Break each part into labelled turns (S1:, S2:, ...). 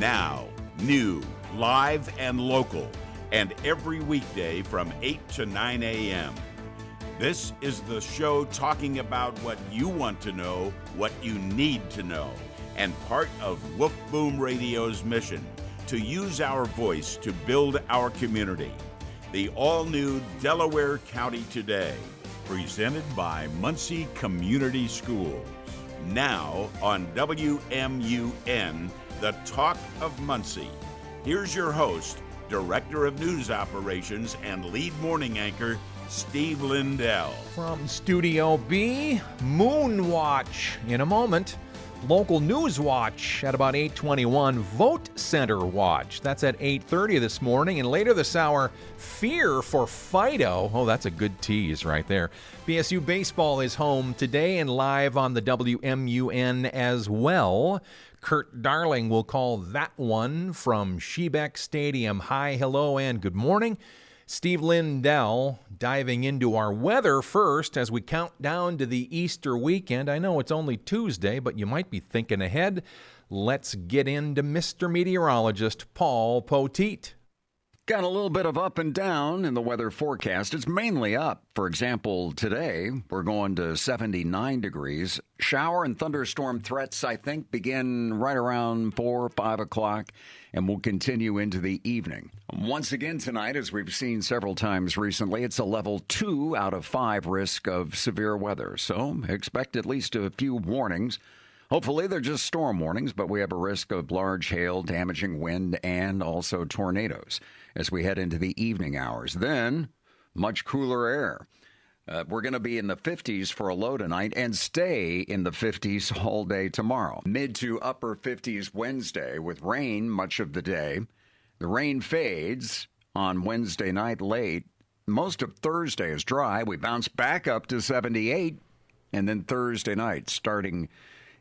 S1: Now, new, live, and local, and every weekday from 8 to 9 a.m. This is the show talking about what you want to know, what you need to know, and part of Woof Boom Radio's mission to use our voice to build our community. The all-new Delaware County Today, presented by Muncie Community Schools. Now on WMUN, the Talk of Muncie. Here's your host, Director of News Operations and lead morning anchor, Steve Lindell.
S2: From Studio B, Moon Watch in a moment. Local News Watch at about 8:21. Vote Center Watch. That's at 8:30 this morning. And later this hour, Fear for Fido. Oh, that's a good tease right there. BSU Baseball is home today and live on the WMUN as well. Kurt Darling will call that one from Shebeck Stadium. Hi, hello, and good morning. Steve Lindell diving into our weather first as we count down to the Easter weekend. I know it's only Tuesday, but you might be thinking ahead. Let's get into Mr. Meteorologist Paul Poteet.
S3: Got a little bit of up and down in the weather forecast. It's mainly up. For example, today we're going to 79 degrees. Shower and thunderstorm threats, I think, begin right around 4 or 5 o'clock and will continue into the evening. Once again tonight, as we've seen several times recently, it's a level 2 out of 5 risk of severe weather. So expect at least a few warnings. Hopefully they're just storm warnings, but we have a risk of large hail, damaging wind, and also tornadoes as we head into the evening hours. Then, much cooler air. We're going to be in the 50s for a low tonight and stay in the 50s all day tomorrow. Mid to upper 50s Wednesday with rain much of the day. The rain fades on Wednesday night late. Most of Thursday is dry. We bounce back up to 78. And then Thursday night, starting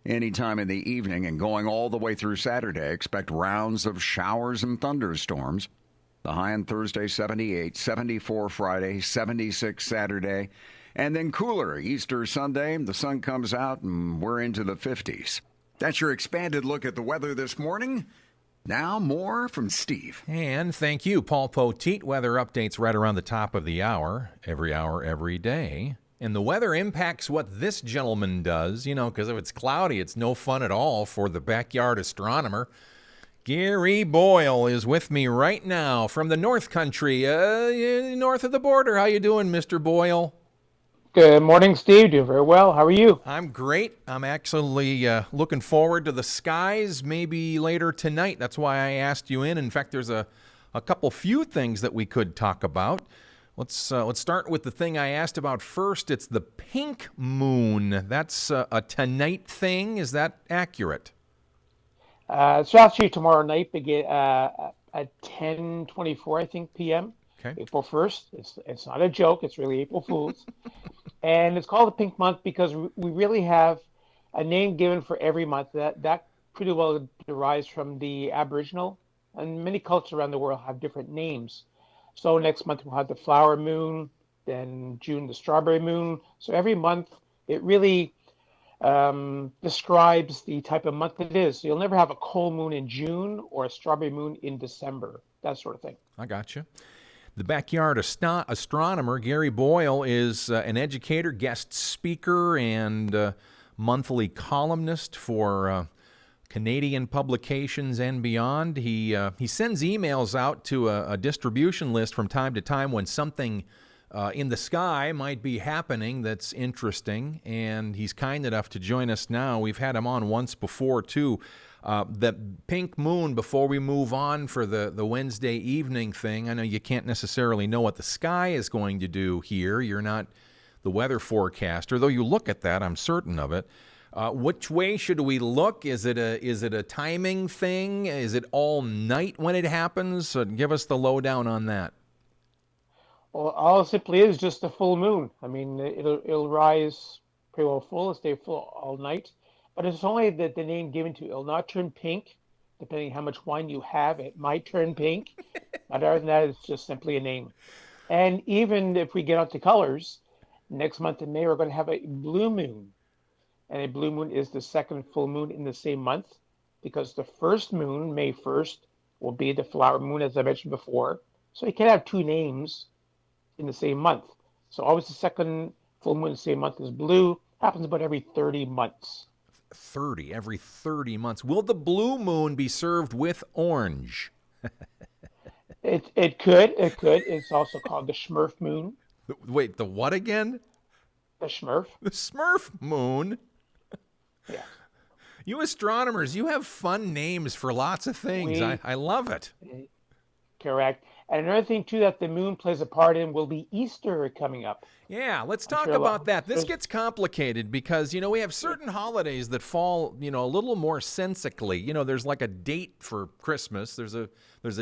S3: anytime in the evening and going all the way through Saturday, expect rounds of showers and thunderstorms. The high on Thursday, 78, 74 Friday, 76 Saturday, and then cooler Easter Sunday. The sun comes out and we're into the 50s. That's your expanded look at the weather this morning. Now more from Steve.
S2: And thank you, Paul Poteet. Weather updates right around the top of the hour, every day. And the weather impacts what this gentleman does, because if it's cloudy, it's no fun at all for the backyard astronomer. Gary Boyle is with me right now from the North Country, north of the border. How you doing, Mr. Boyle?
S4: Good morning, Steve. Doing very well. How are you?
S2: I'm great. I'm actually looking forward to the skies maybe later tonight. That's why I asked you in. In fact, there's a few things that we could talk about. Let's start with the thing I asked about first. It's the pink moon. That's a tonight thing. Is that accurate?
S4: It's actually tomorrow night, begin at 10:24, I think, p.m.
S2: Okay.
S4: April 1st. It's not a joke. It's really April Fool's. And it's called the Pink Month because we really have a name given for every month. That pretty well derives from the Aboriginal, and many cultures around the world have different names. So next month we'll have the flower moon, then June the strawberry moon. So every month it really describes the type of month it is. So you'll never have a cold moon in June or a strawberry moon in December, that sort of thing.
S2: I got you. The backyard astronomer, Gary Boyle, is an educator, guest speaker, and monthly columnist for Canadian publications and beyond. He sends emails out to a distribution list from time to time when something in the sky might be happening that's interesting, and he's kind enough to join us now. We've had him on once before, too. The pink moon, before we move on for the Wednesday evening thing, I know you can't necessarily know what the sky is going to do here. You're not the weather forecaster, though you look at that, I'm certain of it. Which way should we look? Is it a timing thing? Is it all night when it happens? Give us the lowdown on that.
S4: Well, all it simply is just a full moon. I mean, it'll rise pretty well full and stay full all night. But it's only the name given to it. It'll not turn pink, depending on how much wine you have. It might turn pink. But other than that, it's just simply a name. And even if we get onto colors, next month in May, we're going to have a blue moon. And a blue moon is the second full moon in the same month. because the first moon, May 1st, will be the flower moon, as I mentioned before. So you can't have two names in the same month. So always the second full moon in the same month is blue. Happens about every 30 months.
S2: 30, every 30 months. Will the blue moon be served with orange?
S4: It could. It's also called the Smurf moon.
S2: Wait, the what again?
S4: The Smurf.
S2: The Smurf moon?
S4: Yeah.
S2: You astronomers, you have fun names for lots of things. I love it.
S4: Correct. And another thing, too, that the moon plays a part in will be Easter coming up.
S2: Yeah, let's talk about that. This gets complicated because, we have certain holidays that fall, a little more sensically. There's like a date for Christmas. There's a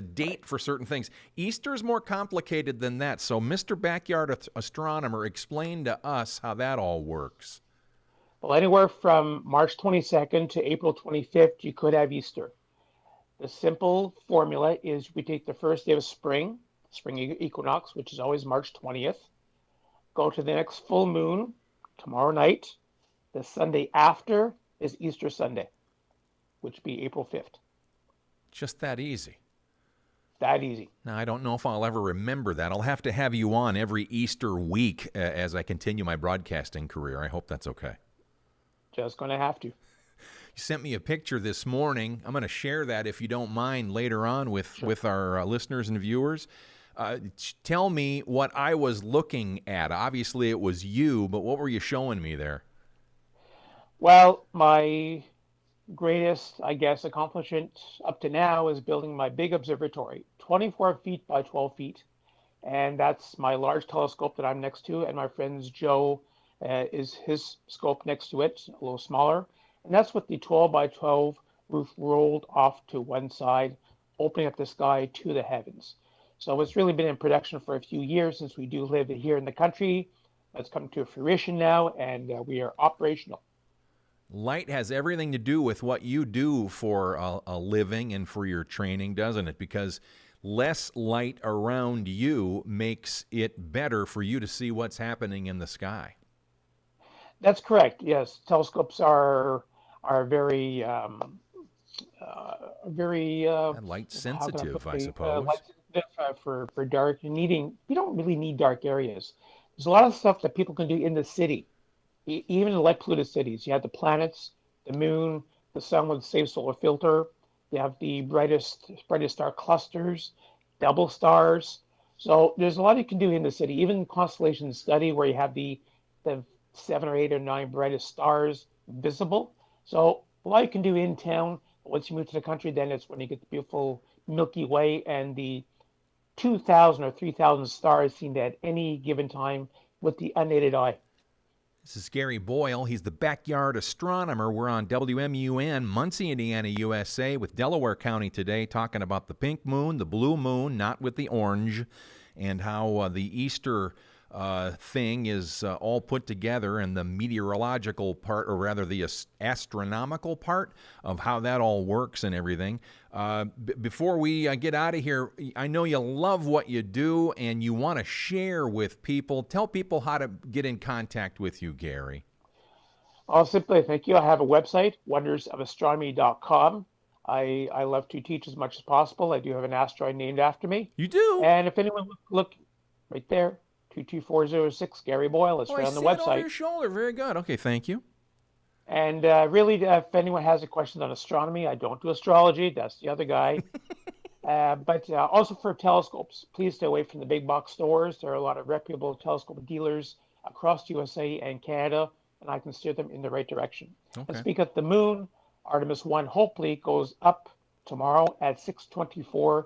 S2: date for certain things. Easter's more complicated than that. So, Mr. Backyard Astronomer, explain to us how that all works.
S4: Well, anywhere from March 22nd to April 25th, you could have Easter. The simple formula is we take the first day of spring equinox, which is always March 20th, go to the next full moon tomorrow night. The Sunday after is Easter Sunday, which would be April 5th.
S2: Just that easy.
S4: That easy.
S2: Now, I don't know if I'll ever remember that. I'll have to have you on every Easter week as I continue my broadcasting career. I hope that's okay.
S4: Just going to have to.
S2: You sent me a picture this morning. I'm going to share that, if you don't mind, later on with our listeners and viewers. Tell me what I was looking at. Obviously, it was you, but what were you showing me there?
S4: Well, my greatest, I guess, accomplishment up to now is building my big observatory, 24 feet by 12 feet. And that's my large telescope that I'm next to. And my friend's Joe is his scope next to it, a little smaller. And that's with the 12 by 12 roof rolled off to one side, opening up the sky to the heavens. So it's really been in production for a few years since we do live here in the country. It's come to fruition now, and we are operational.
S2: Light has everything to do with what you do for a living and for your training, doesn't it? Because less light around you makes it better for you to see what's happening in the sky.
S4: That's correct. Yes, telescopes are very
S2: light sensitive, I suppose.
S4: Light sensitive for dark and needing. We don't really need dark areas. There's a lot of stuff that people can do in the city, even in light polluted cities. You have the planets, the moon, the sun with the same solar filter. You have the brightest star clusters, double stars. So there's a lot you can do in the city. Even constellation study, where you have the 7 or 8 or 9 brightest stars visible. So a lot you can do in town. Once you move to the country, then it's when you get the beautiful Milky Way and the 2,000 or 3,000 stars seen at any given time with the unaided eye.
S2: This is Gary Boyle. He's the Backyard Astronomer. We're on WMUN, Muncie, Indiana, USA, with Delaware County today, talking about the pink moon, the blue moon, not with the orange, and how the Easter thing is all put together, and the meteorological part, or rather the astronomical part of how that all works and everything. Before we get out of here, I know you love what you do and you want to share with people. Tell people how to get in contact with you, Gary.
S4: I'll simply thank you. I have a website, wondersofastronomy.com. I love to teach as much as possible. I do have an asteroid named after me.
S2: You do?
S4: And if anyone look right there, 22406 Gary Boyle. It's right on the website.
S2: Over your shoulder. Very good. Okay, thank you.
S4: And really, if anyone has a question on astronomy, I don't do astrology. That's the other guy. But also for telescopes, please stay away from the big box stores. There are a lot of reputable telescope dealers across the USA and Canada, and I can steer them in the right direction. Okay. And speak of the moon, Artemis 1 hopefully goes up tomorrow at 6:24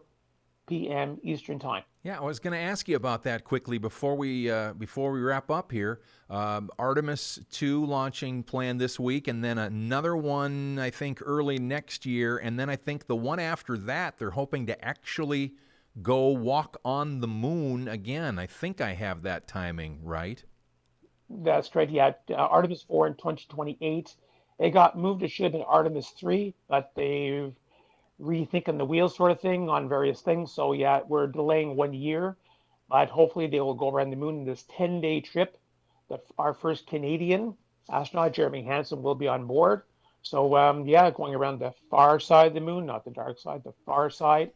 S4: p.m. Eastern Time.
S2: Yeah, I was going to ask you about that quickly before we wrap up here. Artemis 2 launching planned this week, and then another one, I think, early next year. And then I think the one after that, they're hoping to actually go walk on the moon again. I think I have that timing right.
S4: That's correct. Yeah, Artemis 4 in 2028. It got moved. It should have been Artemis 3, but they've rethinking the wheel sort of thing on various things. So yeah, we're delaying 1 year, but hopefully they will go around the moon in this 10-day trip. Our first Canadian astronaut, Jeremy Hanson, will be on board. So yeah, going around the far side of the moon, not the dark side, the far side.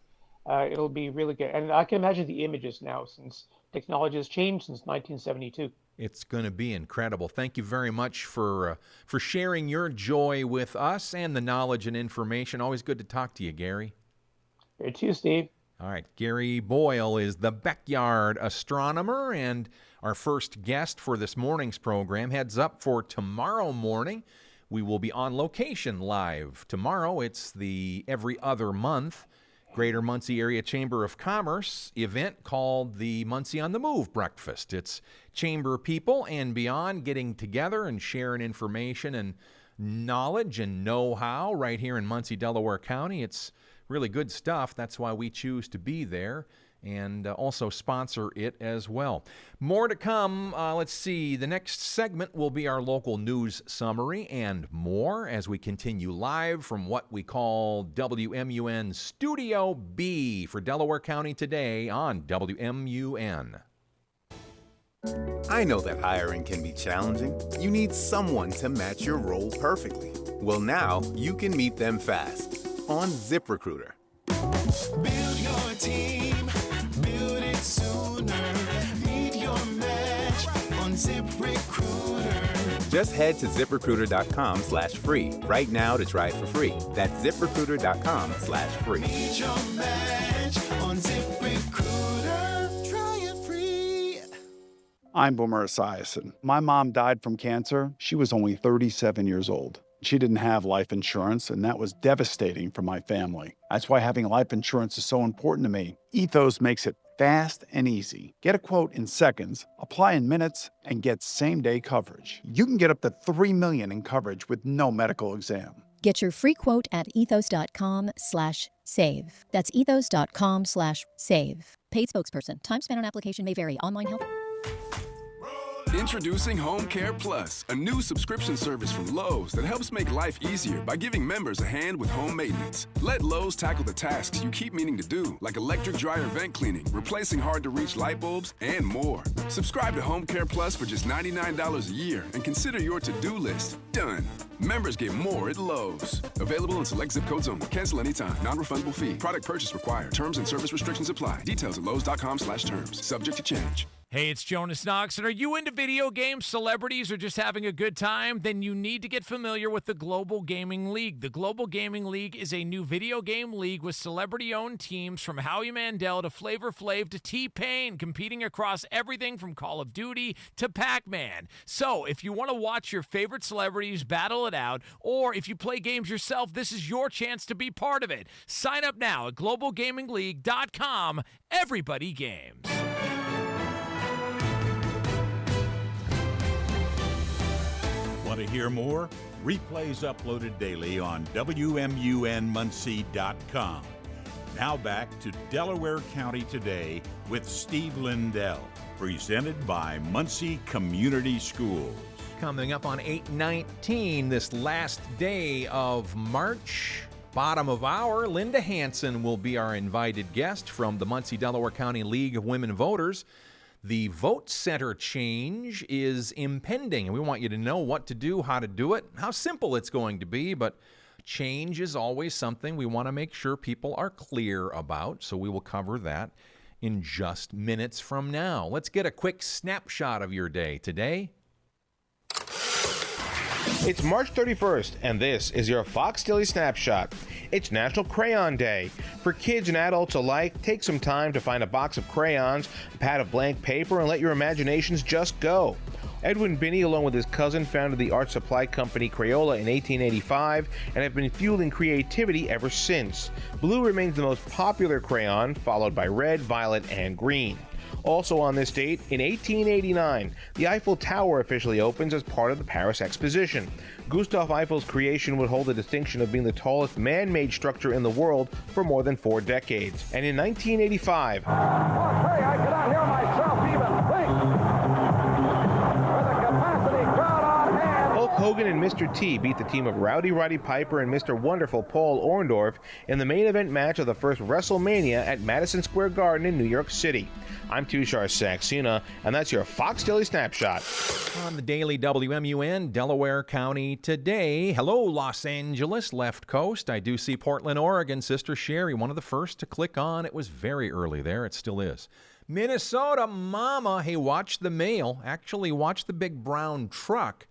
S4: It'll be really good. And I can imagine the images now since technology has changed since 1972.
S2: It's going to be incredible. Thank you very much for sharing your joy with us and the knowledge and information. Always good to talk to you, Gary.
S4: Great to you, Steve.
S2: All right, Gary Boyle is the backyard astronomer and our first guest for this morning's program. Heads up for tomorrow morning. We will be on location live. Tomorrow, it's the every other month Greater Muncie Area Chamber of Commerce event called the Muncie on the Move Breakfast. It's chamber people and beyond getting together and sharing information and knowledge and know-how right here in Muncie, Delaware County. It's really good stuff. That's why we choose to be there and also sponsor it as well. More to come. Let's see. The next segment will be our local news summary and more as we continue live from what we call WMUN Studio B for Delaware County today on WMUN.
S5: I know that hiring can be challenging. You need someone to match your role perfectly. Well, now you can meet them fast on ZipRecruiter.
S6: Build your team, build it sooner. Meet your match on ZipRecruiter.
S5: Just head to ZipRecruiter.com/free right now to try it for free. That's ZipRecruiter.com/free.
S6: Meet your match on ZipRecruiter. Try it free.
S7: I'm Boomer Esiason. My mom died from cancer. She was only 37 years old. She didn't have life insurance, and that was devastating for my family. That's why having life insurance is so important to me. Ethos makes it fast and easy. Get a quote in seconds, apply in minutes, and get same-day coverage. You can get up to $3 million in coverage with no medical exam.
S8: Get your free quote at ethos.com/save. That's ethos.com/save. Paid spokesperson. Time spent on application may vary. Online help.
S9: Introducing Home Care Plus, a new subscription service from Lowe's that helps make life easier by giving members a hand with home maintenance. Let Lowe's tackle the tasks you keep meaning to do, like electric dryer vent cleaning, replacing hard-to-reach light bulbs, and more. Subscribe to Home Care Plus for just $99 a year and consider your to-do list done. Members get more at Lowe's. Available in select zip codes only. Cancel anytime. Non-refundable fee. Product purchase required. Terms and service restrictions apply. Details at lowes.com/terms. Subject to change.
S10: Hey, it's Jonas Knox, and are you into video games, celebrities, or just having a good time? Then you need to get familiar with the Global Gaming League. The Global Gaming League is a new video game league with celebrity-owned teams from Howie Mandel to Flavor Flav to T-Pain, competing across everything from Call of Duty to Pac-Man. So, if you want to watch your favorite celebrities battle it out, or if you play games yourself, this is your chance to be part of it. Sign up now at globalgamingleague.com. Everybody games.
S1: Want to hear more? Replays uploaded daily on WMUNmuncie.com. Now back to Delaware County Today with Steve Lindell, presented by Muncie Community Schools.
S2: Coming up on 8/19, this last day of March, bottom of hour, Linda Hanson will be our invited guest from the Muncie Delaware County League of Women Voters. The vote center change is impending, and we want you to know what to do, how to do it, how simple it's going to be, but change is always something we want to make sure people are clear about, so we will cover that in just minutes from now. Let's get a quick snapshot of your day today.
S11: It's March 31st, and this is your Fox Daily Snapshot. It's National Crayon Day. For kids and adults alike, take some time to find a box of crayons, a pad of blank paper, and let your imaginations just go. Edwin Binney, along with his cousin, founded the art supply company Crayola in 1885 and have been fueling creativity ever since. Blue remains the most popular crayon, followed by red, violet, and green. Also on this date, in 1889, the Eiffel Tower officially opens as part of the Paris Exposition. Gustave Eiffel's creation would hold the distinction of being the tallest man-made structure in the world for more than 4 decades. And in 1985...
S12: I cannot hear myself even think. With a capacity crowd on hand.
S11: Hulk Hogan and Mr. T beat the team of Rowdy Roddy Piper and Mr. Wonderful Paul Orndorff in the main event match of the first WrestleMania at Madison Square Garden in New York City. I'm Tushar Saxena, and that's your Fox Daily Snapshot.
S2: On the daily WMUN, Delaware County today. Hello, Los Angeles, left coast. I do see Portland, Oregon. Sister Sherry, one of the first to click on. It was very early there. It still is. Minnesota, mama. Hey, watch the mail. Actually, watch the big brown truck.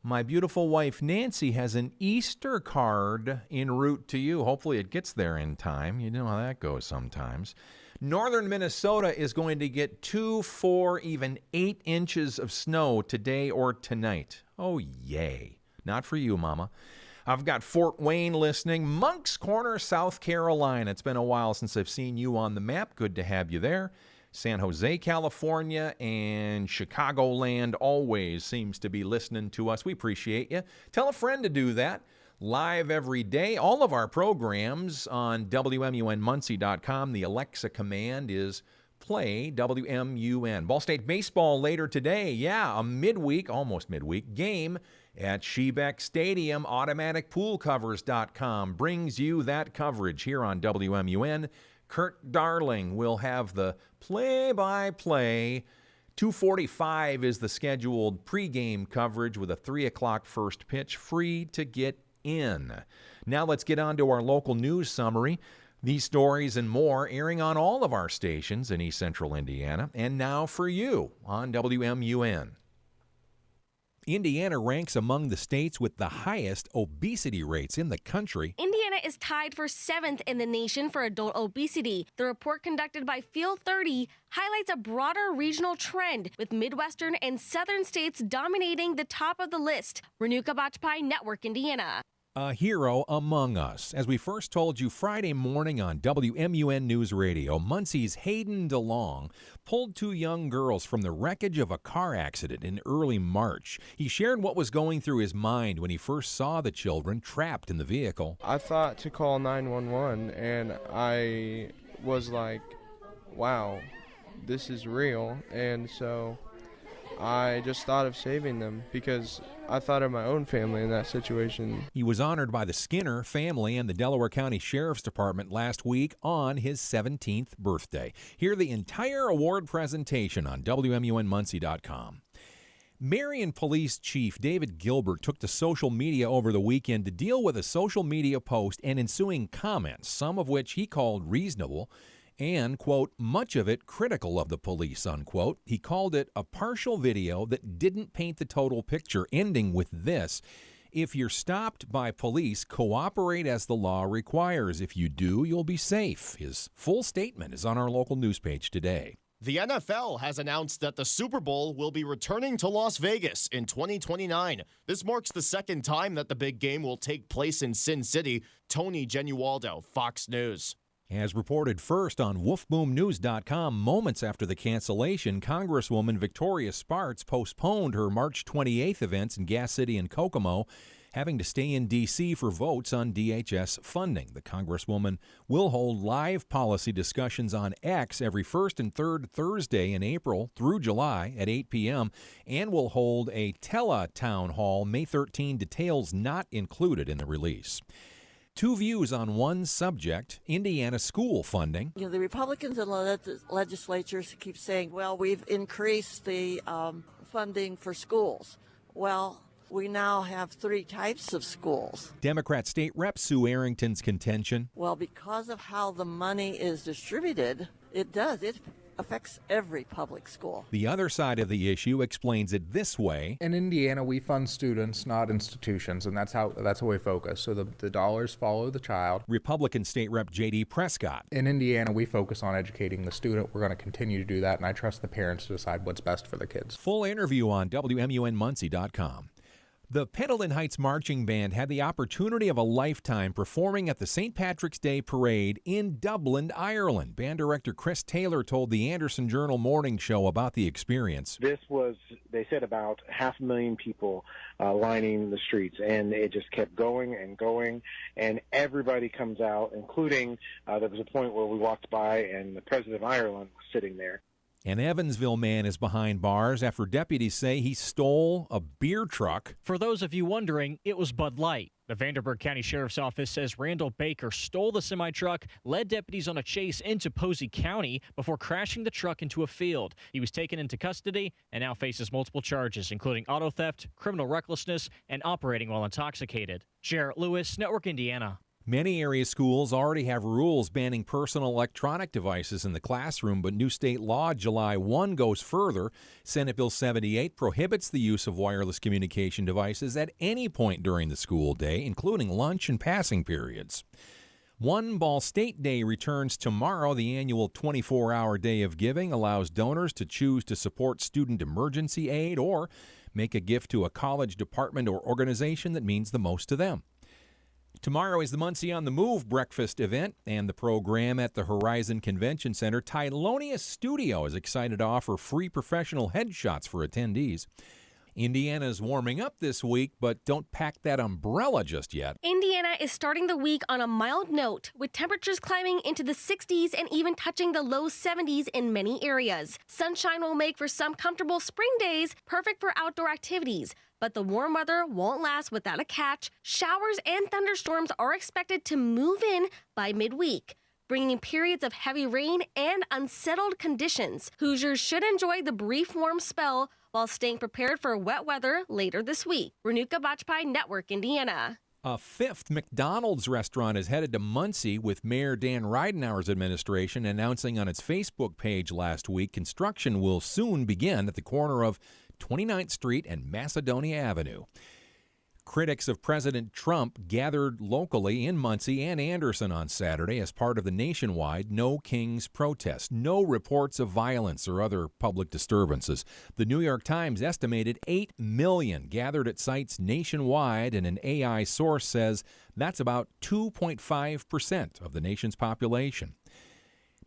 S2: My beautiful wife, Nancy, has an Easter card en route to you. Hopefully it gets there in time. You know how that goes sometimes. Northern Minnesota is going to get 2, 4, even 8 inches of snow today or tonight. Oh, yay. Not for you, Mama. I've got Fort Wayne listening. Moncks Corner, South Carolina. It's been a while since I've seen you on the map. Good to have you there. San Jose, California, and Chicagoland always seems to be listening to us. We appreciate you. Tell a friend to do that. Live every day. All of our programs on WMUNmuncie.com. The Alexa command is play WMUN. Ball State baseball later today. Yeah, a almost midweek game at Shebeck Stadium. AutomaticPoolCovers.com brings you that coverage here on WMUN. Kurt Darling will have the play-by-play. 2:45 is the scheduled pregame coverage with a 3 o'clock first pitch, free to get in. Now let's get on to our local news summary. These stories and more airing on all of our stations in East Central Indiana, and now for you on WMUN. Indiana ranks among the states with the highest obesity rates in the country.
S13: Indiana is tied for 7th in the nation for adult obesity. The report conducted by Field 30 highlights a broader regional trend, with Midwestern and Southern states dominating the top of the list. Renuka Bachpai, Network Indiana.
S2: A hero among us. As we first told you Friday morning on WMUN News Radio, Muncie's Hayden DeLong pulled 2 young girls from the wreckage of a car accident in early March. He shared what was going through his mind when he first saw the children trapped in the vehicle.
S14: I thought to call 911, and I was like, wow, this is real. And so I just thought of saving them because I thought of my own family in that situation.
S2: He was honored by the Skinner family and the Delaware County Sheriff's Department last week on his 17th birthday. Hear the entire award presentation on WMUNmuncie.com. Marion Police Chief David Gilbert took to social media over the weekend to deal with a social media post and ensuing comments, some of which he called reasonable, and, quote, much of it critical of the police, unquote. He called it a partial video that didn't paint the total picture, ending with this: if you're stopped by police, cooperate as the law requires. If you do, you'll be safe. His full statement is on our local news page today.
S15: The NFL has announced that the Super Bowl will be returning to Las Vegas in 2029. This marks the second time that the big game will take place in Sin City. Tony Genualdo, Fox News.
S2: As reported first on WolfBoomNews.com, moments after the cancellation, Congresswoman Victoria Spartz postponed her March 28th events in Gas City and Kokomo, having to stay in D.C. for votes on DHS funding. The Congresswoman will hold live policy discussions on X every first and third Thursday in April through July at 8 p.m. and will hold a tele-town hall May 13, details not included in the release. 2 views on one subject: Indiana school funding.
S16: The Republicans in the legislature keep saying, well, we've increased the funding for schools. Well, we now have 3 types of schools.
S2: Democrat State Rep Sue Arrington's contention:
S16: well, because of how the money is distributed, it affects every public school.
S2: The other side of the issue explains it this way:
S17: in Indiana, we fund students, not institutions, and that's how we focus. So the dollars follow the child.
S2: Republican State Rep J.D. Prescott:
S17: in Indiana, we focus on educating the student. We're going to continue to do that, and I trust the parents to decide what's best for the kids.
S2: Full interview on WMUNmuncie.com. The Pendleton Heights Marching Band had the opportunity of a lifetime performing at the St. Patrick's Day Parade in Dublin, Ireland. Band director Chris Taylor told the Anderson Journal Morning Show about the experience.
S18: This was, they said, about 500,000 people lining the streets, and it just kept going and going, and everybody comes out, including there was a point where we walked by and the President of Ireland was sitting there.
S2: An Evansville man is behind bars after deputies say he stole a beer truck.
S19: For those of you wondering, it was Bud Light. The Vanderburgh County Sheriff's Office says Randall Baker stole the semi-truck, led deputies on a chase into Posey County before crashing the truck into a field. He was taken into custody and now faces multiple charges, including auto theft, criminal recklessness, and operating while intoxicated. Jarrett Lewis, Network Indiana.
S2: Many area schools already have rules banning personal electronic devices in the classroom, but new state law July 1 goes further. Senate Bill 78 prohibits the use of wireless communication devices at any point during the school day, including lunch and passing periods. One Ball State Day returns tomorrow. The annual 24-hour day of giving allows donors to choose to support student emergency aid or make a gift to a college department or organization that means the most to them. Tomorrow is the Muncie on the Move breakfast event and the program at the Horizon Convention Center. Tylonius Studio is excited to offer free professional headshots for attendees. Indiana's warming up this week, but don't pack that umbrella just yet.
S13: Indiana is starting the week on a mild note, with temperatures climbing into the 60s and even touching the low 70s in many areas. Sunshine will make for some comfortable spring days, perfect for outdoor activities. But the warm weather won't last without a catch. Showers and thunderstorms are expected to move in by midweek, bringing periods of heavy rain and unsettled conditions. Hoosiers should enjoy the brief warm spell while staying prepared for wet weather later this week. Renuka Bajpai, Network Indiana.
S2: A fifth McDonald's restaurant is headed to Muncie, with Mayor Dan Ridenour's administration announcing on its Facebook page last week construction will soon begin at the corner of 29th Street and Macedonia Avenue. Critics of President Trump gathered locally in Muncie and Anderson on Saturday as part of the nationwide No Kings protest. No reports of violence or other public disturbances. The New York Times estimated 8 million gathered at sites nationwide, and an AI source says that's about 2.5% of the nation's population.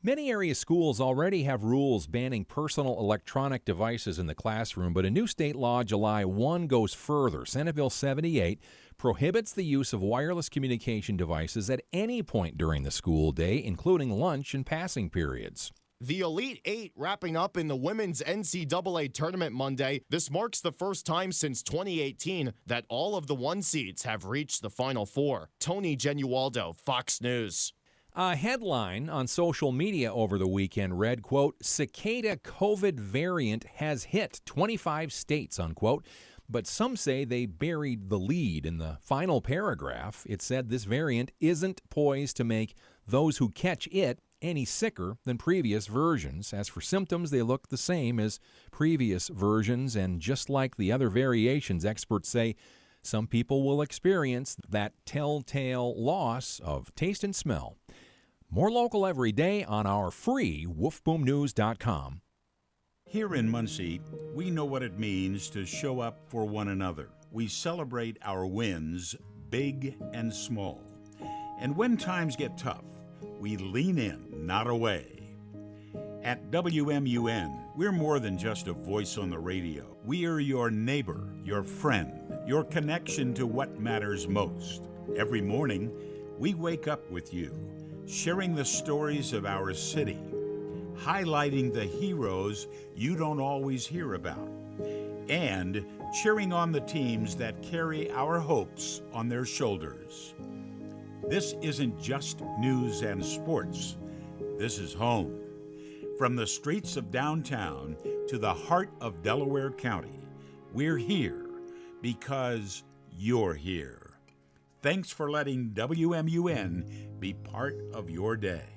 S2: Many area schools already have rules banning personal electronic devices in the classroom, but a new state law July 1 goes further. Senate Bill 78 prohibits the use of wireless communication devices at any point during the school day, including lunch and passing periods.
S15: The Elite Eight wrapping up in the women's NCAA tournament Monday. This marks the first time since 2018 that all of the one seeds have reached the Final Four. Tony Genualdo, Fox News.
S2: A headline on social media over the weekend read, quote, "Cicada COVID variant has hit 25 states," unquote. But some say they buried the lead. In the final paragraph, it said this variant isn't poised to make those who catch it any sicker than previous versions. As for symptoms, they look the same as previous versions, and just like the other variations, experts say some people will experience that telltale loss of taste and smell. More local every day on our free wolfboomnews.com.
S1: Here in Muncie, we know what it means to show up for one another. We celebrate our wins, big and small. And when times get tough, we lean in, not away. At WMUN, we're more than just a voice on the radio. We are your neighbor, your friend, your connection to what matters most. Every morning, we wake up with you, sharing the stories of our city, highlighting the heroes you don't always hear about, and cheering on the teams that carry our hopes on their shoulders. This isn't just news and sports. This is home. From the streets of downtown to the heart of Delaware County, we're here because you're here. Thanks for letting WMUN be part of your day.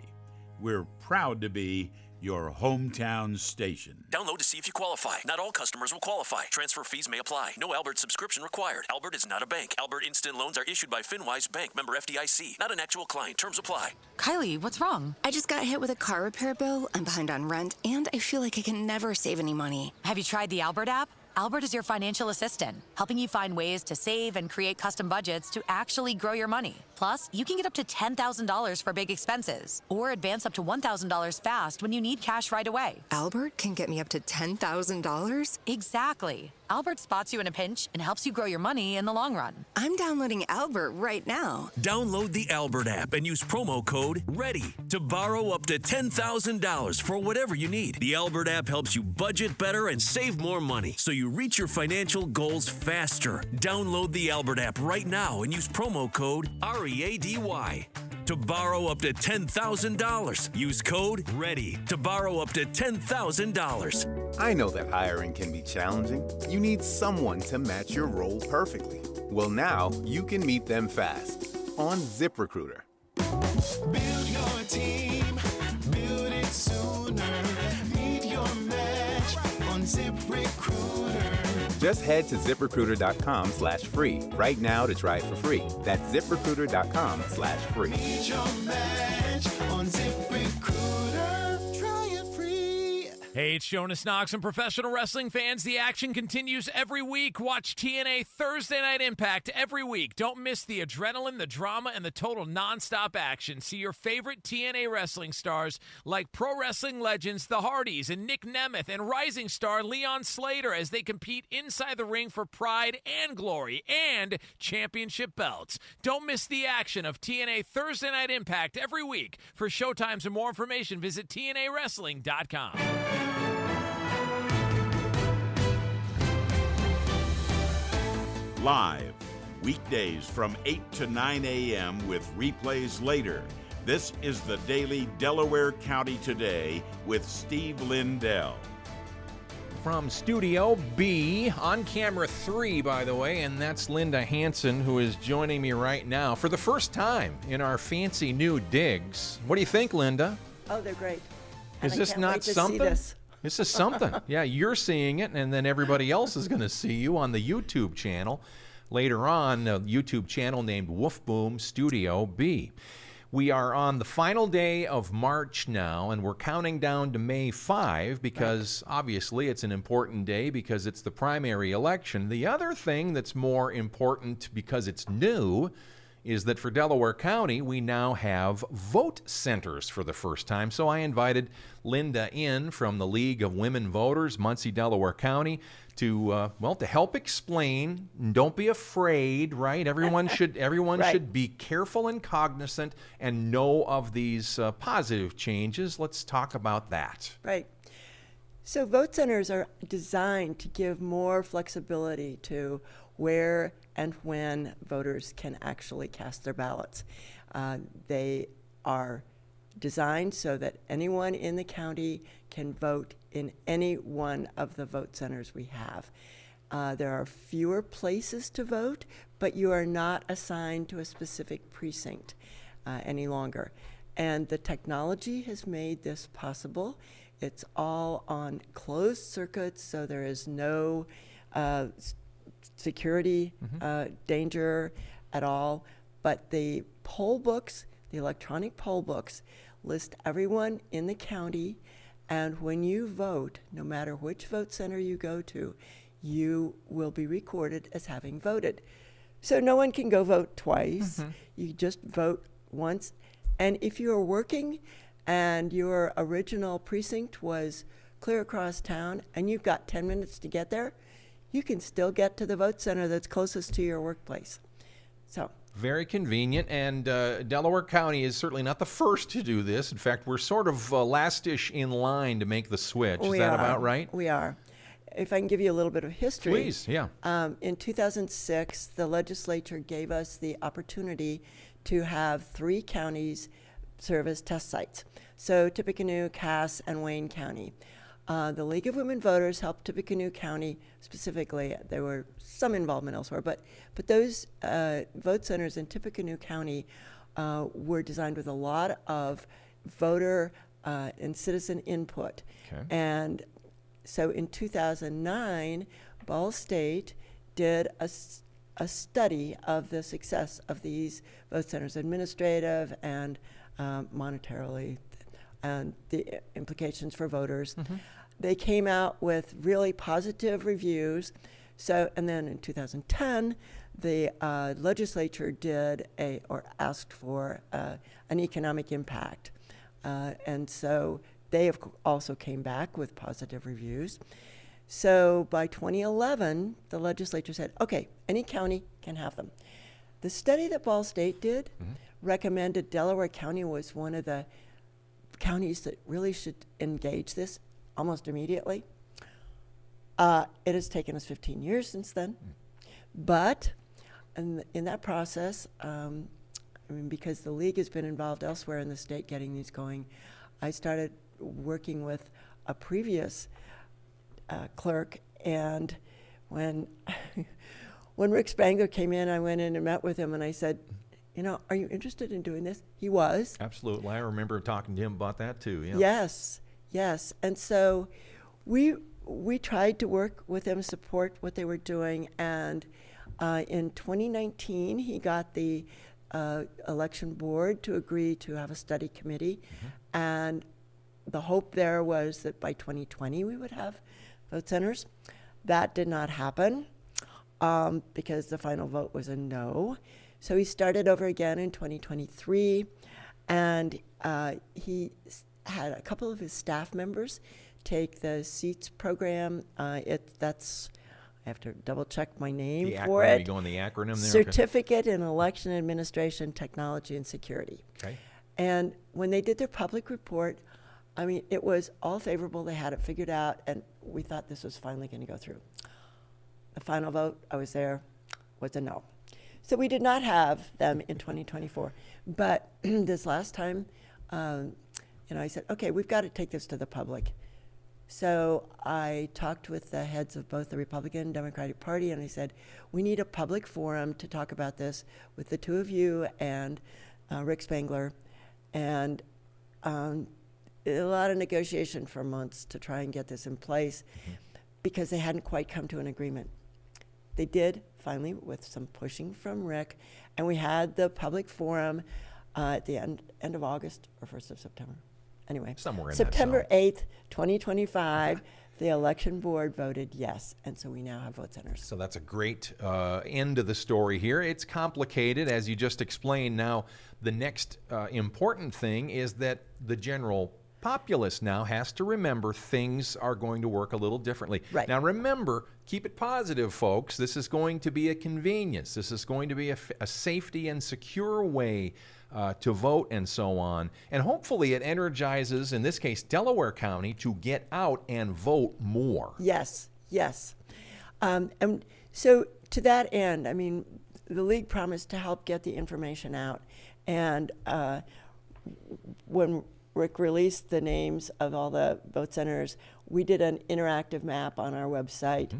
S1: We're proud to be your hometown station.
S20: Download to see if you qualify. Not all customers will qualify. Transfer fees may apply. No Albert subscription required. Albert is not a bank. Albert Instant Loans are issued by FinWise Bank, member FDIC. Not an actual client. Terms apply.
S21: Kylie, what's wrong? I just got hit with a car repair bill. I'm behind on rent, and I feel like I can never save any money.
S22: Have you tried the Albert app? Albert is your financial assistant, helping you find ways to save and create custom budgets to actually grow your money. Plus, you can get up to $10,000 for big expenses or advance up to $1,000 fast when you need cash right away.
S21: Albert can get me up to $10,000?
S22: Exactly. Albert spots you in a pinch and helps you grow your money in the long run.
S21: I'm downloading Albert right now.
S20: Download the Albert app and use promo code READY to borrow up to $10,000 for whatever you need. The Albert app helps you budget better and save more money so you reach your financial goals faster. Download the Albert app right now and use promo code READY to borrow up to $10,000. Use code READY to borrow up to $10,000.
S5: I know that hiring can be challenging. You need someone to match your role perfectly. Well, now you can meet them fast on ZipRecruiter.
S6: Build your team, build it sooner. Meet your match on ZipRecruiter.
S5: Just head to ZipRecruiter.com/free right now to try it for free. That's ZipRecruiter.com/free.
S6: Meet your match on ZipRecruiter. Try it free.
S10: Hey, it's Jonas Knox and professional wrestling fans. The action continues every week. Watch TNA Thursday Night Impact every week. Don't miss the adrenaline, the drama, and the total nonstop action. See your favorite TNA wrestling stars like pro wrestling legends The Hardys and Nick Nemeth and rising star Leon Slater as they compete inside the ring for pride and glory and championship belts. Don't miss the action of TNA Thursday Night Impact every week. For showtimes and more information, visit TNAWrestling.com.
S1: Live, weekdays from 8 to 9 a.m. with replays later. This is the Daily Delaware County Today with Steve Lindell.
S2: From Studio B, on camera 3, by the way, and that's Linda Hanson, who is joining me right now for the first time in our fancy new digs. What do you think, Linda?
S3: Oh, they're great.
S2: Is
S3: And I
S2: this
S3: can't
S2: not
S3: wait to see
S2: something?
S3: this.
S2: This is something. Yeah, you're seeing it, and then everybody else is going to see you on the YouTube channel later on, a YouTube channel named Woof Boom Studio B. We are on the final day of March now, and we're counting down to May 5 because obviously it's an important day because it's the primary election. The other thing that's more important because it's new is that for Delaware County, we now have vote centers for the first time. So I invited Linda in from the League of Women Voters, Muncie, Delaware County, to to help explain. Don't be afraid, right? Everyone should
S3: Right.
S2: should be careful and cognizant and know of these positive changes. Let's talk about that.
S3: Right. So vote centers are designed to give more flexibility to where and when voters can actually cast their ballots. They are designed so that anyone in the county can vote in any one of the vote centers we have. There are fewer places to vote, but you are not assigned to a specific precinct any longer. And the technology has made this possible. It's all on closed circuits, so there is no security danger at all. But the poll books, the electronic poll books, list everyone in the county, and when you vote, no matter which vote center you go to, you will be recorded as having voted. So no one can go vote twice. You just vote once. And if you're working and your original precinct was clear across town and you've got 10 minutes to get there, you can still get to the vote center that's closest to your workplace. So
S2: very convenient, and Delaware County is certainly not the first to do this. In fact, we're sort of last-ish in line to make the switch. Is that about right?
S3: We are. If I can give you a little bit of history.
S2: Please, yeah.
S3: In 2006, the legislature gave us the opportunity to have 3 counties serve as test sites. So Tippecanoe, Cass, and Wayne County. The League of Women Voters helped Tippecanoe County specifically. There were some involvement elsewhere, but those vote centers in Tippecanoe County were designed with a lot of voter and citizen input.
S2: Okay.
S3: And so in 2009, Ball State did a study of the success of these vote centers, administrative and monetarily, and the implications for voters. They came out with really positive reviews. So, and then in 2010, the legislature did asked for an economic impact. And so they also came back with positive reviews. So by 2011, the legislature said, okay, any county can have them. The study that Ball State did recommended Delaware County was one of the counties that really should engage this almost immediately. It has taken us 15 years since then. But in that process, because the league has been involved elsewhere in the state getting these going, I started working with a previous clerk, and when Rick Spangler came in, I went in and met with him, and I said, are you interested in doing this? He was.
S2: Absolutely. I remember talking to him about that too. Yeah.
S3: Yes. And so we tried to work with them, support what they were doing, and in 2019, he got the election board to agree to have a study committee, and the hope there was that by 2020 we would have vote centers. That did not happen because the final vote was a no. So he started over again in 2023, and he had a couple of his staff members take the SEATS program. I have to double check my name for it.
S2: You go in the acronym there?
S3: Certificate in Election Administration, Technology, and Security.
S2: Okay.
S3: And when they did their public report, it was all favorable. They had it figured out, and we thought this was finally going to go through. The final vote, I was there, was a no. So we did not have them in 2024. But this last time, I said, okay, we've got to take this to the public. So I talked with the heads of both the Republican and Democratic Party, and I said, we need a public forum to talk about this with the two of you and Rick Spangler. And a lot of negotiation for months to try and get this in place because they hadn't quite come to an agreement. They did finally with some pushing from Rick, and we had the public forum at the end of August or 1st of September. Anyway,
S2: somewhere in
S3: September 8th, 2025, the election board voted yes, and so we now have vote centers.
S2: So that's a great end of the story here. It's complicated, as you just explained. Now, the next important thing is that the general populace now has to remember things are going to work a little differently.
S3: Right.
S2: Now, remember, keep it positive, folks. This is going to be a convenience. This is going to be a safety and secure way to vote and so on. And hopefully it energizes, in this case, Delaware County to get out and vote more.
S3: Yes. And so to that end, the league promised to help get the information out. And when Rick released the names of all the vote centers, we did an interactive map on our website.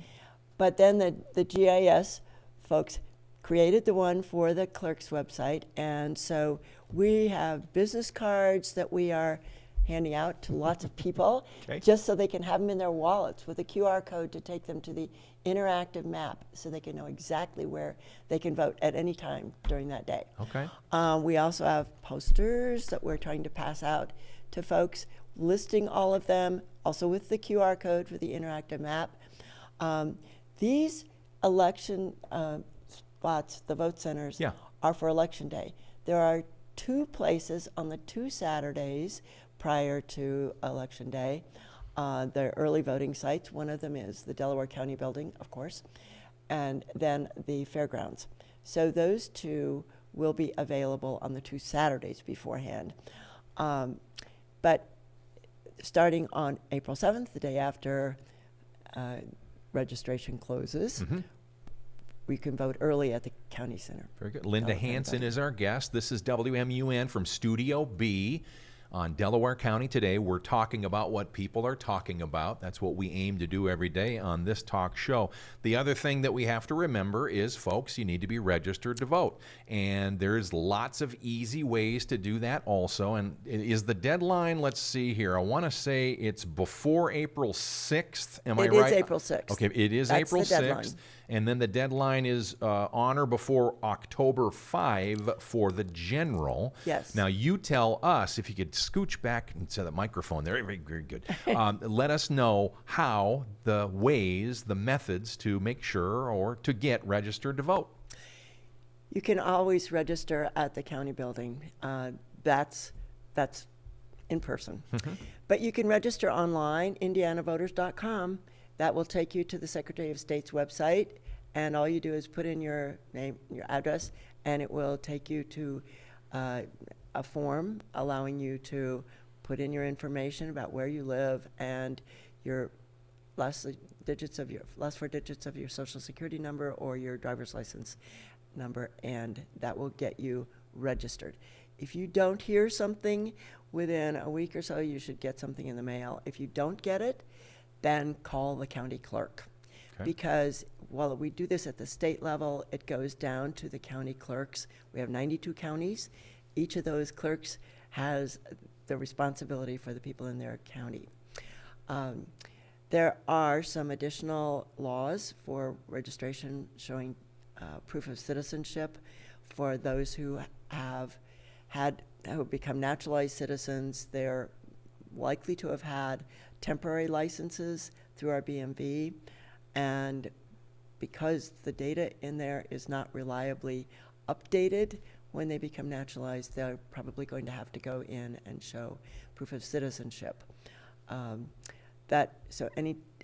S3: But then the GIS folks created the one for the clerk's website, and so we have business cards that we are handing out to lots of people, just so they can have them in their wallets with a QR code to take them to the interactive map so they can know exactly where they can vote at any time during that day.
S2: Okay.
S3: We also have posters that we're trying to pass out to folks, listing all of them, also with the QR code for the interactive map. These election spots, the vote centers, are for Election Day. There are 2 places on the 2 Saturdays prior to Election Day. They're early voting sites. One of them is the Delaware County building, of course, and then the fairgrounds. So those 2 will be available on the 2 Saturdays beforehand. But starting on April 7th, the day after registration closes, we can vote early at the county center.
S2: Very good. Linda Hanson is our guest. This is WMUN from Studio B on Delaware County Today. We're talking about what people are talking about. That's what we aim to do every day on this talk show. The other thing that we have to remember is, folks, you need to be registered to vote. And there's lots of easy ways to do that also. And is the deadline, let's see here, I want to say it's before April 6th. Am I right?
S3: It is April 6th.
S2: Okay, it is
S3: That's
S2: April
S3: the
S2: 6th.
S3: deadline.
S2: And then the deadline is on or before October 5 for the general.
S3: Yes.
S2: Now, you tell us, if you could scooch back into the microphone there, very, very good. Let us know how, the ways, the methods to make sure or to get registered to vote.
S3: You can always register at the county building. That's in person. But you can register online, indianavoters.com. That will take you to the Secretary of State's website, and all you do is put in your name, your address, and it will take you to a form allowing you to put in your information about where you live and your last four digits of your social security number or your driver's license number, and that will get you registered. If you don't hear something within a week or so, you should get something in the mail. If you don't get it, then call the county clerk.
S2: Okay.
S3: Because while we do this at the state level, it goes down to the county clerks. We have 92 counties. Each of those clerks has the responsibility for the people in their county. There are some additional laws for registration showing proof of citizenship for those who have become naturalized citizens. They're likely to have had temporary licenses through our BMV, and because the data in there is not reliably updated when they become naturalized, they're probably going to have to go in and show proof of citizenship. So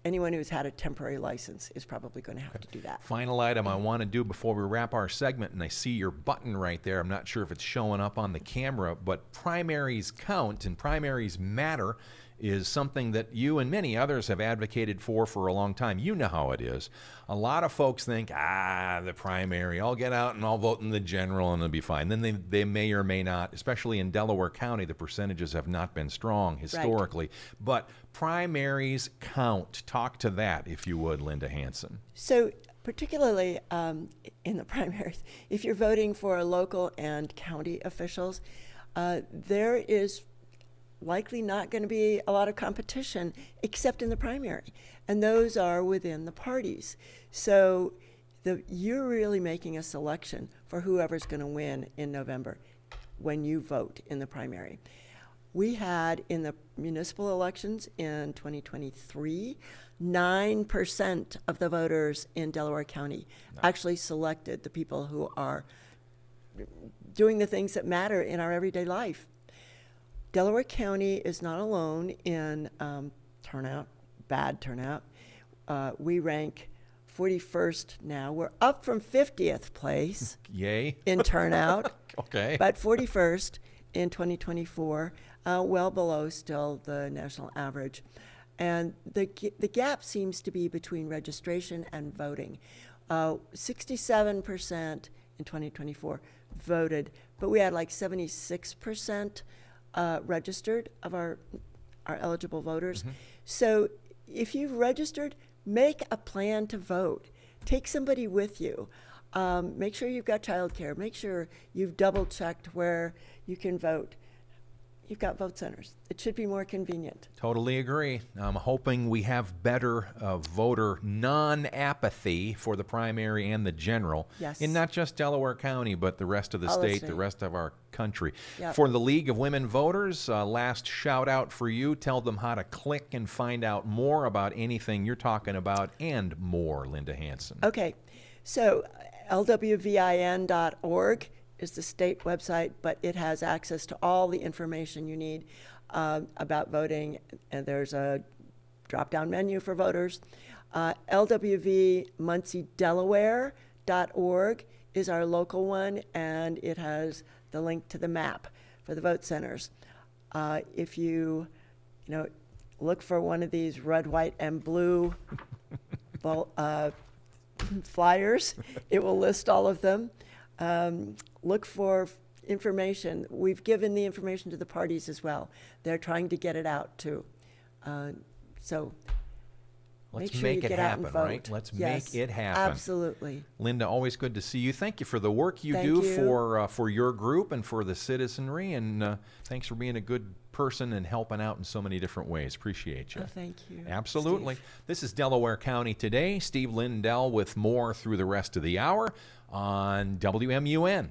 S3: anyone who's had a temporary license is probably going to have to do that.
S2: Final item I want to do before we wrap our segment, and I see your button right there. I'm not sure if it's showing up on the camera, but primaries count and primaries matter is something that you and many others have advocated for a long time. You know how it is. A lot of folks think, the primary, I'll get out and I'll vote in the general and it'll be fine. Then they may or may not, especially in Delaware County, the percentages have not been strong historically. Right. But primaries count. Talk to that, if you would, Linda Hanson.
S3: So particularly in the primaries, if you're voting for local and county officials, there is likely not going to be a lot of competition except in the primary, and those are within the parties. So you're really making a selection for whoever's going to win in November when you vote in the primary. We had in the municipal elections in 2023, 9% of the voters in Delaware County actually selected the people who are doing the things that matter in our everyday life. Delaware County is not alone in bad turnout. We rank 41st now. We're up from 50th place.
S2: Yay.
S3: In turnout.
S2: Okay.
S3: But 41st in 2024, well below still the national average. And the gap seems to be between registration and voting. 67% in 2024 voted, but we had like 76% registered of our eligible voters. So if you've registered, make a plan to vote. Take somebody with you. Make sure you've got childcare. Make sure you've double checked where you can vote. You've got vote centers. It should be more convenient.
S2: Totally agree. I'm hoping we have better voter non-apathy for the primary and the general.
S3: Yes.
S2: In not just Delaware County, but the rest of the state, the rest of our country.
S3: Yep.
S2: For the League of Women Voters, last shout out for you. Tell them how to click and find out more about anything you're talking about and more, Linda Hanson.
S3: Okay. So lwvin.org is the state website, but it has access to all the information you need about voting. And there's a drop-down menu for voters. lwvmunciedelaware.org is our local one, and it has the link to the map for the vote centers. If you look for one of these red, white, and blue flyers, it will list all of them. Look for information. We've given the information to the parties as well. They're trying to get it out too. So
S2: Let's
S3: make sure
S2: make
S3: you
S2: it
S3: get
S2: happen,
S3: out and vote.
S2: right? Let's
S3: Yes,
S2: make it happen.
S3: Absolutely.
S2: Linda, always good to see you. Thank you for the work you
S3: Thank
S2: do
S3: you.
S2: for your group and for the citizenry, and thanks for being a good person and helping out in so many different ways. Appreciate you.
S3: Oh, thank you,
S2: Absolutely.
S3: Steve.
S2: This is Delaware County Today. Steve Lindell with more through the rest of the hour on WMUN.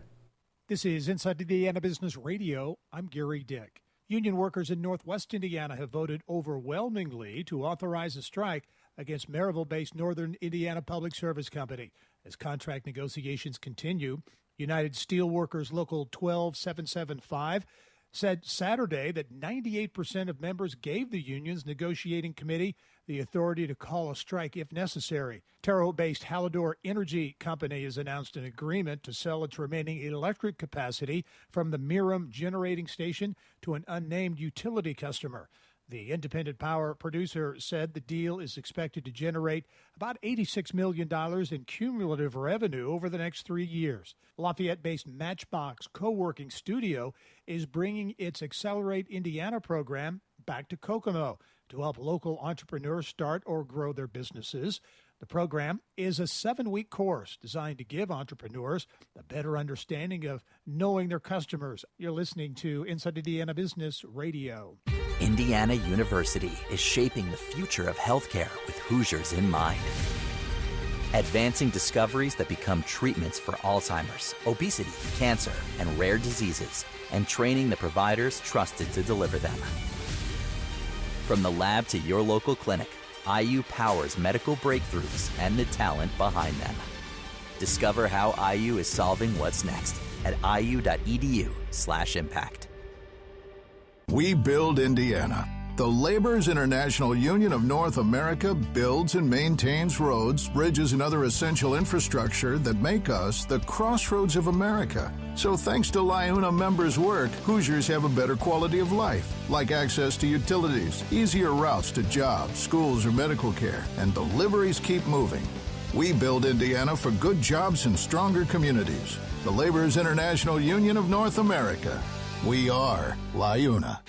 S4: This is Inside Indiana Business Radio. I'm Gary Dick. Union workers in Northwest Indiana have voted overwhelmingly to authorize a strike against Maryville-based Northern Indiana Public Service Company. As contract negotiations continue, United Steelworkers Local 12775 said Saturday that 98% of members gave the union's negotiating committee the authority to call a strike if necessary. Terrell-based Hallador Energy Company has announced an agreement to sell its remaining electric capacity from the Miram generating station to an unnamed utility customer. The independent power producer said the deal is expected to generate about $86 million in cumulative revenue over the next 3 years. Lafayette-based Matchbox Co-working Studio is bringing its Accelerate Indiana program back to Kokomo to help local entrepreneurs start or grow their businesses. The program is a 7-week course designed to give entrepreneurs a better understanding of knowing their customers. You're listening to Inside Indiana Business Radio.
S7: Indiana University is shaping the future of healthcare with Hoosiers in mind. Advancing discoveries that become treatments for Alzheimer's, obesity, cancer, and rare diseases, and training the providers trusted to deliver them. From the lab to your local clinic, IU powers medical breakthroughs and the talent behind them. Discover how IU is solving what's next at iu.edu/impact.
S8: We build Indiana. The Laborers International Union of North America builds and maintains roads, bridges, and other essential infrastructure that make us the crossroads of America. So thanks to LIUNA members' work, Hoosiers have a better quality of life, like access to utilities, easier routes to jobs, schools, or medical care, and deliveries keep moving. We build Indiana for good jobs and stronger communities. The Laborers International Union of North America. We are LIUNA.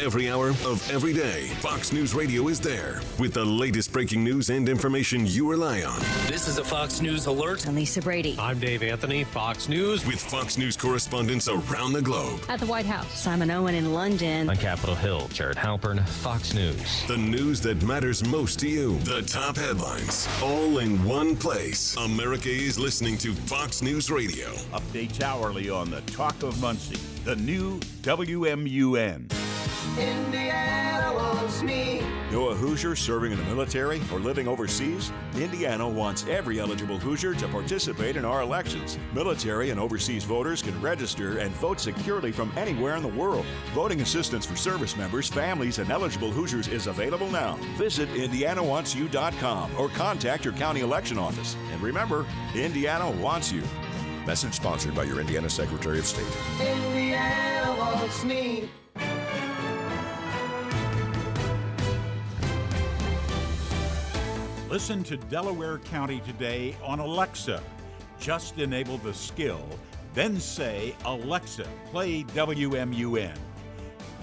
S23: Every hour of every day, Fox News Radio is there with the latest breaking news and information you rely on.
S24: This is a Fox News alert.
S25: I'm Lisa Brady.
S24: I'm Dave Anthony, Fox News.
S23: With Fox News correspondents around the globe.
S25: At the White House, Simon Owen in London.
S24: On Capitol Hill, Jared Halpern, Fox News.
S23: The news that matters most to you. The top headlines, all in one place. America is listening to Fox News Radio.
S1: Updates hourly on the Talk of Muncie, the new WMUN.
S6: Indiana wants me.
S26: You're a Hoosier serving in the military or living overseas? Indiana wants every eligible Hoosier to participate in our elections. Military and overseas voters can register and vote securely from anywhere in the world. Voting assistance for service members, families, and eligible Hoosiers is available now. Visit IndianaWantsYou.com or contact your county election office. And remember, Indiana wants you. Message sponsored by your Indiana Secretary of State.
S6: Indiana wants me.
S1: Listen to Delaware County Today on Alexa. Just enable the skill, then say, Alexa, play WMUN.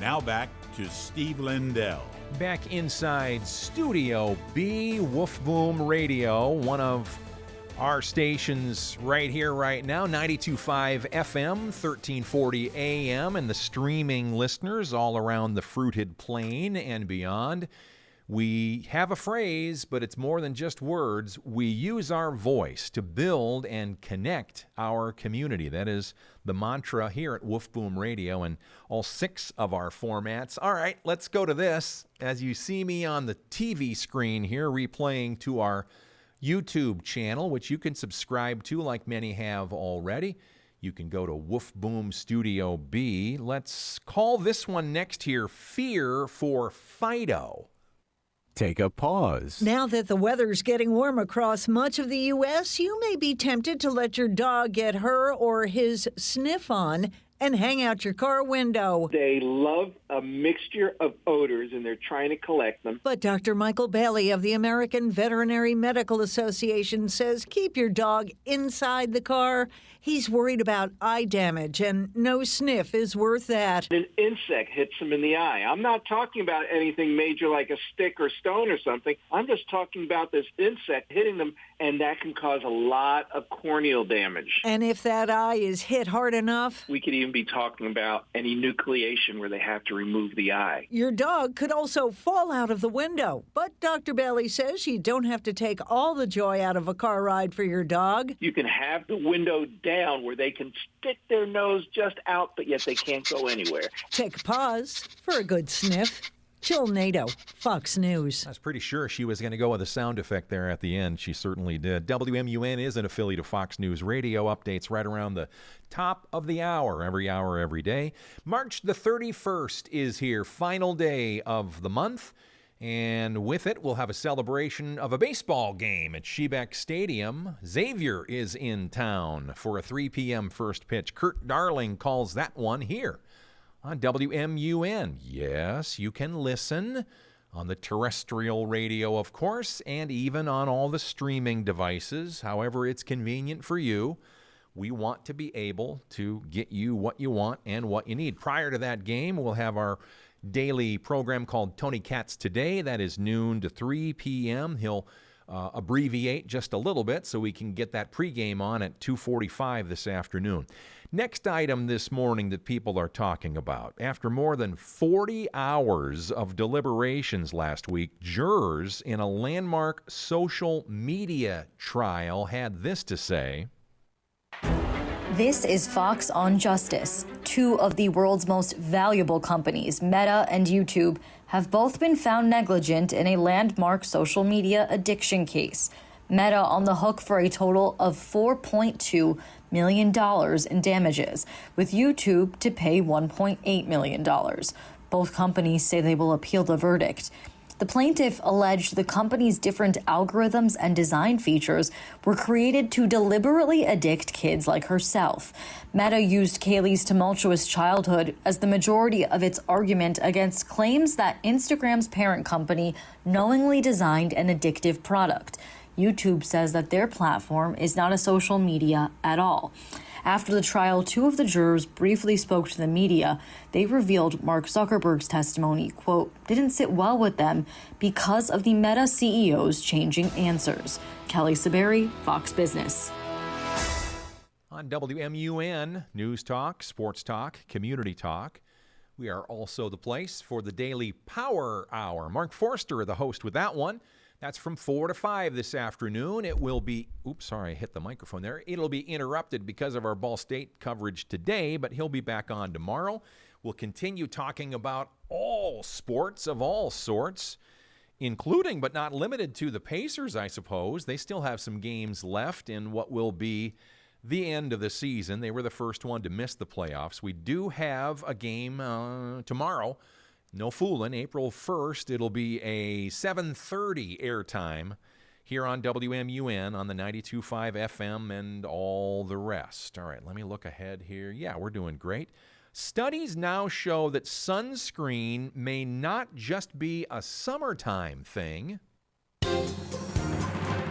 S1: Now back to Steve Lindell.
S2: Back inside Studio B, Woof Boom Radio, one of our stations right here, right now, 92.5 FM, 1340 AM, and the streaming listeners all around the Fruited Plain and beyond. We have a phrase, but it's more than just words. We use our voice to build and connect our community. That is the mantra here at Woof Boom Radio and all 6 of our formats. All right, let's go to this. As you see me on the TV screen here, replaying to our YouTube channel, which you can subscribe to like many have already. You can go to Woof Boom Studio B. Let's call this one next here Fear for Fido.
S27: Take a pause.
S28: Now that the weather's getting warm across much of the U.S., you may be tempted to let your dog get her or his sniff on and hang out your car window.
S29: They love a mixture of odors, and they're trying to collect them.
S28: But Dr. Michael Bailey of the American Veterinary Medical Association says keep your dog inside the car. He's worried about eye damage, and no sniff is worth that.
S29: An insect hits him in the eye. I'm not talking about anything major like a stick or stone or something. I'm just talking about this insect hitting them, and that can cause a lot of corneal damage.
S28: And if that eye is hit hard enough,
S29: we could even be talking about any enucleation where they have to remove the eye.
S28: Your dog could also fall out of the window. But Dr. Bailey says you don't have to take all the joy out of a car ride for your dog.
S29: You can have the window down where they can stick their nose just out, but yet they can't go anywhere.
S28: Take a pause for a good sniff. Jill Nato, Fox News.
S2: I was pretty sure she was going to go with a sound effect there at the end. She certainly did. WMUN is an affiliate of Fox News Radio. Updates right around the top of the hour, every day. March the 31st is here, final day of the month. And with it, we'll have a celebration of a baseball game at Shebeck Stadium. Xavier is in town for a 3 p.m. first pitch. Kurt Darling calls that one here on WMUN. Yes, you can listen on the terrestrial radio, of course, and even on all the streaming devices, however it's convenient for you. We want to be able to get you what you want and what you need. Prior to that game, we'll have our daily program called Tony Katz Today. That is noon to 3 p.m. He'll abbreviate just a little bit so we can get that pregame on at 2:45 this afternoon. Next item this morning that people are talking about. After more than 40 hours of deliberations last week, jurors in a landmark social media trial had this to say.
S9: This is Fox on Justice. Two of the world's most valuable companies, Meta and YouTube, have both been found negligent in a landmark social media addiction case. Meta on the hook for a total of $4.2 million in damages, with YouTube to pay $1.8 million. Both companies say they will appeal the verdict. The plaintiff alleged the company's different algorithms and design features were created to deliberately addict kids like herself. Meta used Kaylee's tumultuous childhood as the majority of its argument against claims that Instagram's parent company knowingly designed an addictive product. YouTube says that their platform is not a social media at all. After the trial, two of the jurors briefly spoke to the media. They revealed Mark Zuckerberg's testimony, quote, didn't sit well with them because of the Meta CEO's changing answers. Kelly Saberi, Fox Business.
S2: On WMUN, News Talk, Sports Talk, Community Talk. We are also the place for the Daily Power Hour. Mark Forster, the host with that one. That's from 4 to 5 this afternoon. It will be, I hit the microphone there. It'll be interrupted because of our Ball State coverage today, but he'll be back on tomorrow. We'll continue talking about all sports of all sorts, including but not limited to the Pacers, I suppose. They still have some games left in what will be the end of the season. They were the first one to miss the playoffs. We do have a game tomorrow. No fooling, April 1st, it'll be a 7:30 airtime here on WMUN on the 92.5 FM and all the rest. All right, let me look ahead here. Yeah, we're doing great. Studies now show that sunscreen may not just be a summertime thing.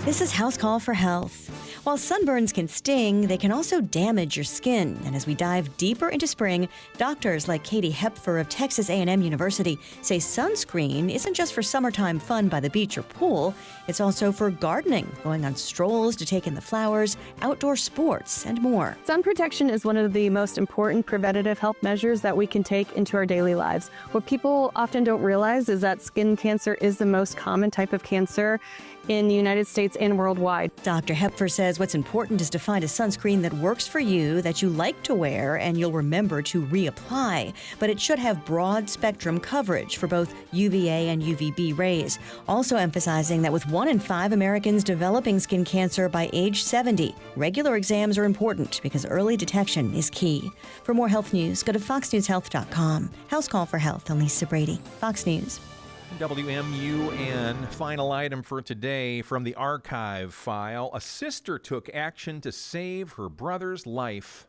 S25: This is House Call for Health. While sunburns can sting, they can also damage your skin. And as we dive deeper into spring, doctors like Katie Hepfer of Texas A&M University say sunscreen isn't just for summertime fun by the beach or pool. It's also for gardening, going on strolls to take in the flowers, outdoor sports, and more.
S11: Sun protection is one of the most important preventative health measures that we can take into our daily lives. What people often don't realize is that skin cancer is the most common type of cancer in the United States and worldwide.
S25: Dr. Hepfer says what's important is to find a sunscreen that works for you, that you like to wear, and you'll remember to reapply. But it should have broad spectrum coverage for both UVA and UVB rays. Also emphasizing that with 1 in 5 Americans developing skin cancer by age 70, regular exams are important because early detection is key. For more health news, go to foxnewshealth.com. House Call for Health, I'm Lisa Brady, Fox News.
S2: WMUN, final item for today from the archive file. A sister took action to save her brother's life.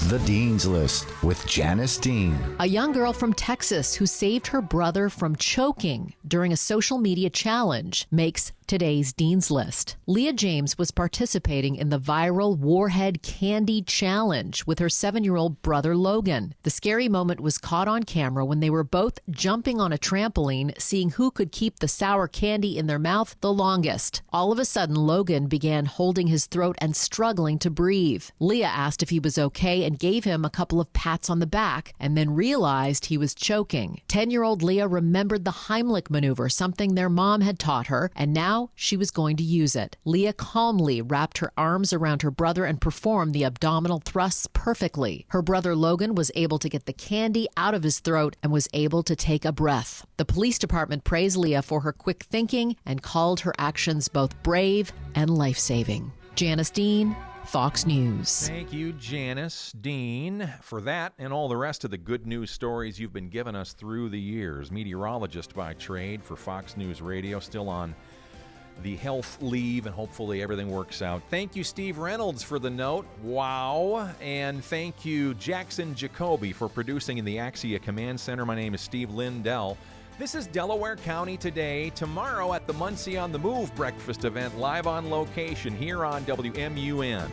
S12: The Dean's List with Janice Dean.
S13: A young girl from Texas who saved her brother from choking during a social media challenge makes today's Dean's List. Leah James was participating in the viral Warhead Candy Challenge with her 7-year-old brother Logan. The scary moment was caught on camera when they were both jumping on a trampoline, seeing who could keep the sour candy in their mouth the longest. All of a sudden, Logan began holding his throat and struggling to breathe. Leah asked if he was okay and gave him a couple of pats on the back, and then realized he was choking. 10-year-old Leah remembered the Heimlich maneuver, something their mom had taught her, and now Now she was going to use it. Leah calmly wrapped her arms around her brother and performed the abdominal thrusts perfectly. Her brother Logan was able to get the candy out of his throat and was able to take a breath. The police department praised Leah for her quick thinking and called her actions both brave and life-saving. Janice Dean, Fox News.
S2: Thank you, Janice Dean, for that and all the rest of the good news stories you've been giving us through the years. Meteorologist by trade for Fox News Radio, still on the health leave, and hopefully everything works out. Thank you, Steve Reynolds, for the note. Wow. And thank you, Jackson Jacoby, for producing in the Axia Command Center. My name is Steve Lindell. This is Delaware County Today. Tomorrow at the Muncie on the Move breakfast event, live on location here on WMUN.